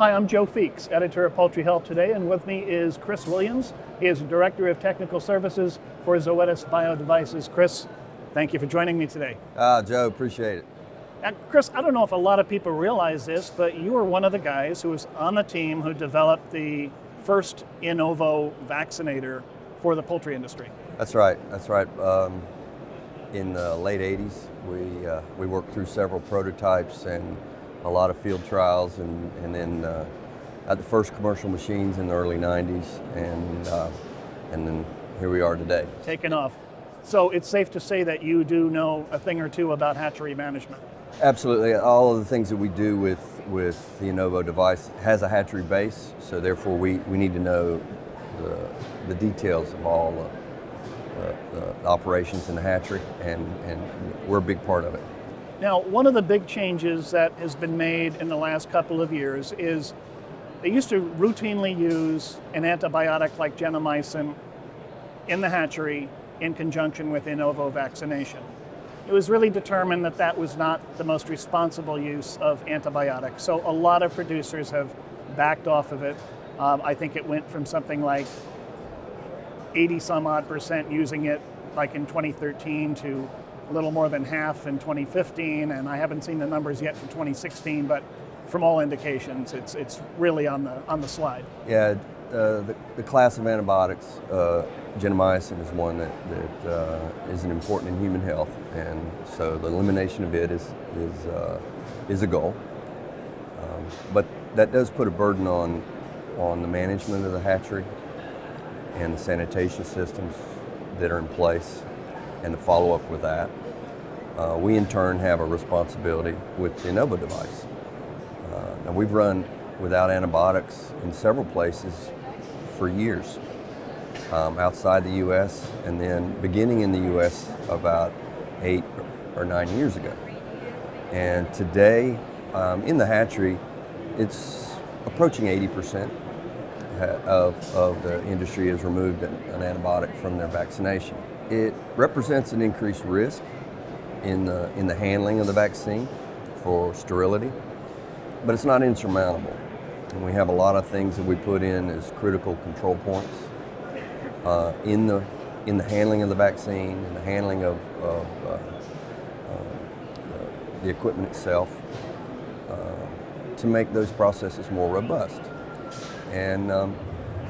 Hi, I'm Joe Feeks, editor of Poultry Health Today, and with me is Chris Williams. He is Director of Technical Services for Zoetis Biodevices. Chris, thank you for joining me today. Joe, appreciate it. Now, Chris, I don't know if a lot of people realize this, but you were one of the guys who was on the team who developed the first in novo vaccinator for the poultry industry. That's right. In the late 80s, we worked through several prototypes and a lot of field trials, and then had the first commercial machines in the early 90s, and then here we are today. Taken off. So it's safe to say that you do know a thing or two about hatchery management. Absolutely. All of the things that we do with the in novo device has a hatchery base, so therefore we need to know the details of all the operations in the hatchery, and we're a big part of it. Now, one of the big changes that has been made in the last couple of years is they used to routinely use an antibiotic like gentamicin in the hatchery in conjunction with in novo vaccination. It was really determined that that was not the most responsible use of antibiotics, so a lot of producers have backed off of it. I think it went from something like 80-some-odd% using it like in 2013 to a little more than half in 2015, and I haven't seen the numbers yet for 2016, but from all indications, it's really on the slide. Yeah, the class of antibiotics, gentamicin is one that isn't important in human health, and so the elimination of it is a goal. But that does put a burden on the management of the hatchery and the sanitation systems that are in place, and the follow-up with that. We in turn have a responsibility with the in novo device. Now we've run without antibiotics in several places for years, outside the U.S. and then beginning in the U.S. about 8 or 9 years ago. And today in the hatchery, it's approaching 80% of the industry has removed an antibiotic from their vaccination. It represents an increased risk in the handling of the vaccine for sterility, but it's not insurmountable. And we have a lot of things that we put in as critical control points in the handling of the vaccine, and the handling of the equipment itself, to make those processes more robust. And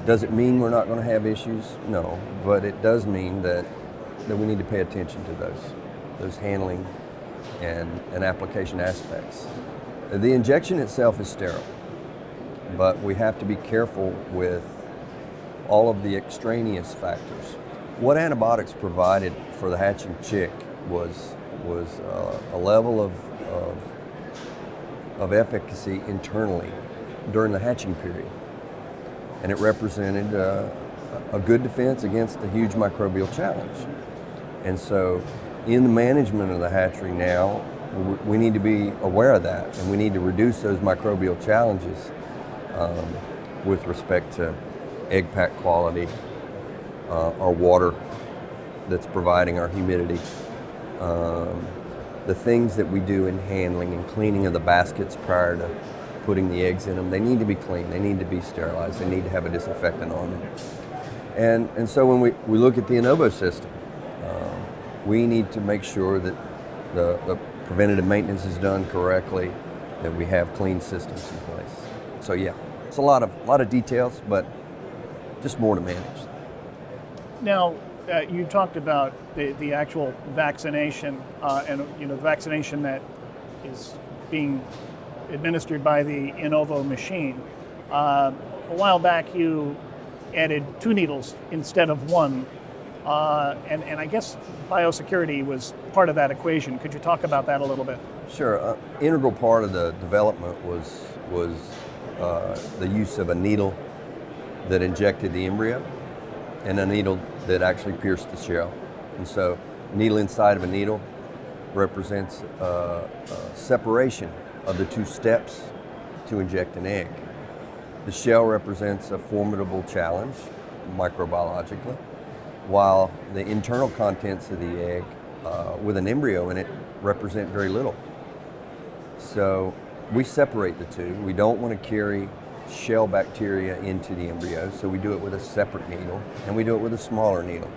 does it mean we're not going to have issues? No, but it does mean that we need to pay attention to those handling and application aspects. The injection itself is sterile, but we have to be careful with all of the extraneous factors. What antibiotics provided for the hatching chick was a level of efficacy internally during the hatching period, and it represented a good defense against a huge microbial challenge. And so in the management of the hatchery now, we need to be aware of that, and we need to reduce those microbial challenges with respect to egg pack quality, our water that's providing our humidity, the things that we do in handling and cleaning of the baskets prior to putting the eggs in them. They need to be clean, they need to be sterilized, they need to have a disinfectant on them. And so when we look at the in novo system, we need to make sure that the preventative maintenance is done correctly, that we have clean systems in place. So yeah, it's a lot of details, but just more to manage. Now, you talked about the actual vaccination, and the vaccination that is being administered by the in novo machine. A while back, you added 2 needles instead of 1, and I guess biosecurity was part of that equation. Could you talk about that a little bit? Sure. Integral part of the development was the use of a needle that injected the embryo and a needle that actually pierced the shell. And so needle inside of a needle represents separation of the 2 steps to inject an egg. The shell represents a formidable challenge microbiologically, while the internal contents of the egg with an embryo in it represent very little. So we separate the two. We don't want to carry shell bacteria into the embryo. So we do it with a separate needle, and we do it with a smaller needle.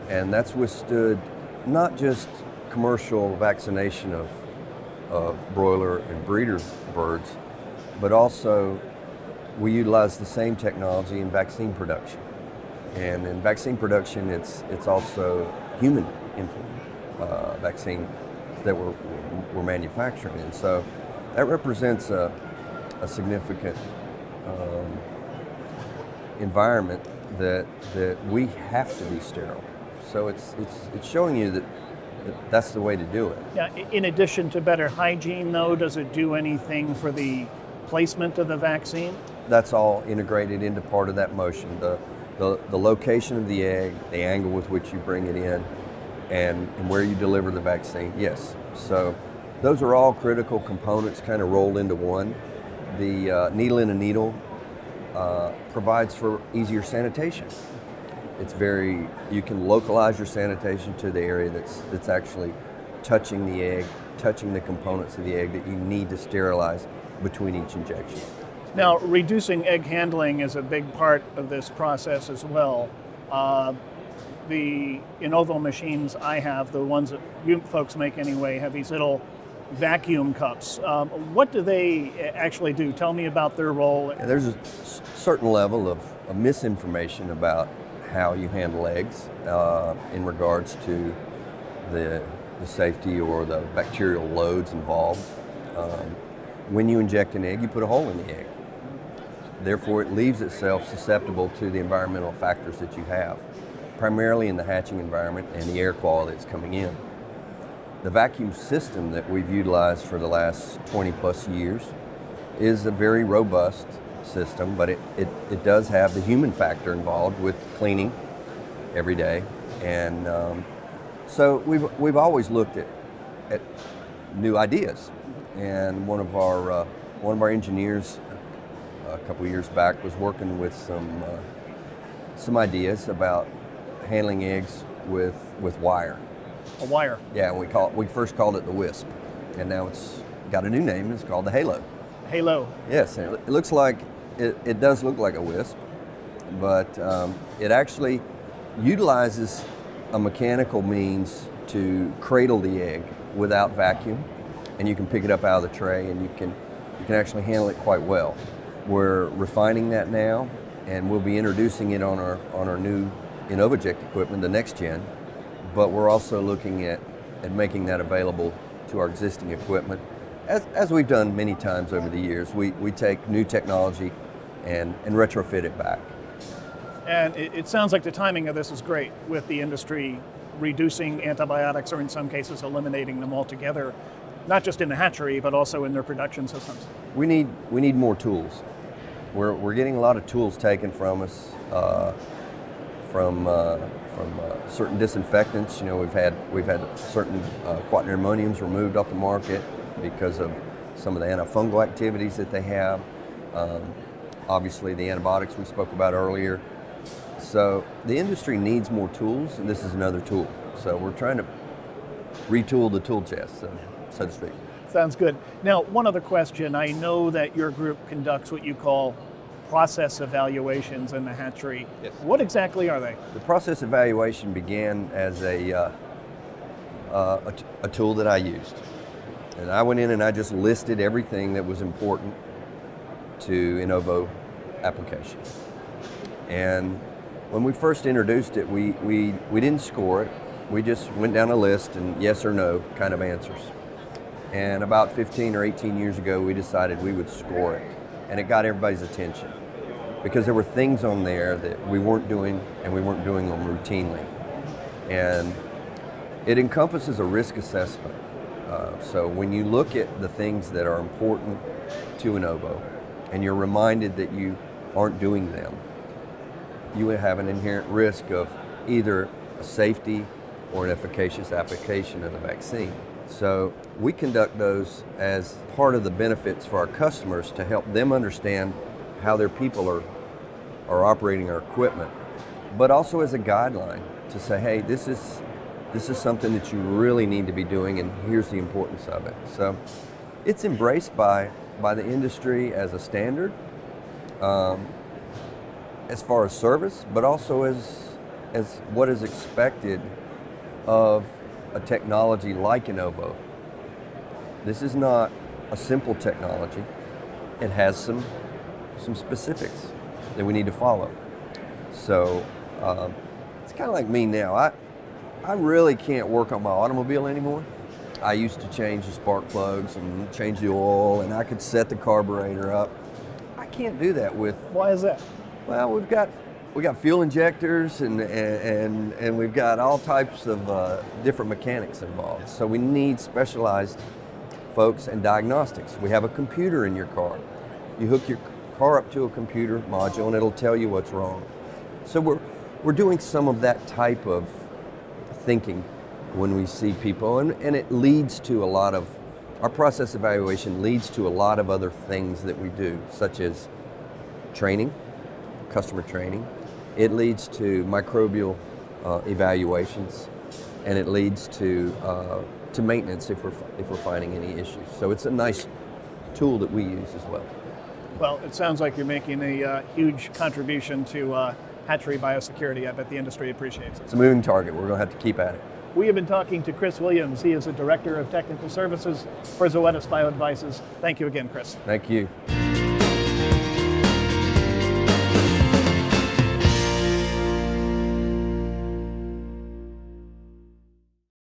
And that's withstood not just commercial vaccination of broiler and breeder birds, but also we utilize the same technology in vaccine production. And in vaccine production, it's also human influence vaccine that we're manufacturing. And so that represents a significant environment that we have to be sterile. So it's showing you that that's the way to do it. Yeah. In addition to better hygiene, though, does it do anything for the placement of the vaccine? That's all integrated into part of that motion. The location of the egg, the angle with which you bring it in, and where you deliver the vaccine. Yes. So those are all critical components kind of rolled into one. The needle in a needle provides for easier sanitation. You can localize your sanitation to the area that's actually touching the egg, touching the components of the egg that you need to sterilize between each injection. Now, reducing egg handling is a big part of this process as well. The Innovo machines I have, the ones that you folks make anyway, have these little vacuum cups. What do they actually do? Tell me about their role. Yeah, there's a certain level of misinformation about how you handle eggs in regards to the safety or the bacterial loads involved. When you inject an egg, you put a hole in the egg. Therefore, it leaves itself susceptible to the environmental factors that you have, primarily in the hatching environment and the air quality that's coming in. The vacuum system that we've utilized for the last 20 plus years is a very robust system, but it does have the human factor involved with cleaning every day. And so we've always looked at new ideas. And one of our engineers a couple of years back was working with some ideas about handling eggs with wire. A wire. Yeah, we first called it the Wisp, and now it's got a new name. It's called the Halo. Halo. Yes, and it looks like it does look like a wisp, but it actually utilizes a mechanical means to cradle the egg without vacuum, and you can pick it up out of the tray, and you can actually handle it quite well. We're refining that now, and we'll be introducing it on our new InnovaJect equipment, the next gen. But we're also looking at making that available to our existing equipment, as we've done many times over the years. We take new technology and retrofit it back. And it sounds like the timing of this is great, with the industry reducing antibiotics, or in some cases eliminating them altogether, not just in the hatchery, but also in their production systems. We need more tools. We're getting a lot of tools taken from us, from certain disinfectants. You know, we've had certain quaternary removed off the market because of some of the antifungal activities that they have. Obviously, the antibiotics we spoke about earlier. So the industry needs more tools, and this is another tool. So we're trying to retool the tool chest, so to speak. Sounds good. Now, one other question. I know that your group conducts what you call process evaluations in the hatchery. Yes. What exactly are they? The process evaluation began as a tool that I used. And I went in and I just listed everything that was important to Innovo applications. And when we first introduced it, we didn't score it. We just went down a list and yes or no kind of answers. And about 15 or 18 years ago, we decided we would score it. And it got everybody's attention because there were things on there that we weren't doing, and we weren't doing them routinely. And it encompasses a risk assessment. So when you look at the things that are important to Innovo and you're reminded that you aren't doing them, you have an inherent risk of either a safety or an efficacious application of the vaccine. So we conduct those as part of the benefits for our customers to help them understand how their people are operating our equipment, but also as a guideline to say, hey, this is something that you really need to be doing, and here's the importance of it. So it's embraced by the industry as a standard, as far as service, but also as what is expected of a technology like an ovo. This is not a simple technology. It has some specifics that we need to follow. So it's kind of like me now. I really can't work on my automobile anymore. I used to change the spark plugs and change the oil, and I could set the carburetor up. I can't do that with. Why is that? Well, we got fuel injectors and we've got all types of different mechanics involved. So we need specialized folks and diagnostics. We have a computer in your car. You hook your car up to a computer module and it'll tell you what's wrong. So we're doing some of that type of thinking when we see people, and it leads to a lot of, our process evaluation leads to a lot of other things that we do, such as training, customer training. It leads to microbial evaluations, and it leads to maintenance if we're finding any issues. So it's a nice tool that we use as well. Well, it sounds like you're making a huge contribution to hatchery biosecurity. I bet the industry appreciates it. It's a moving target. We're going to have to keep at it. We have been talking to Chris Williams. He is the Director of Technical Services for Zoetis Biodevices. Thank you again, Chris. Thank you.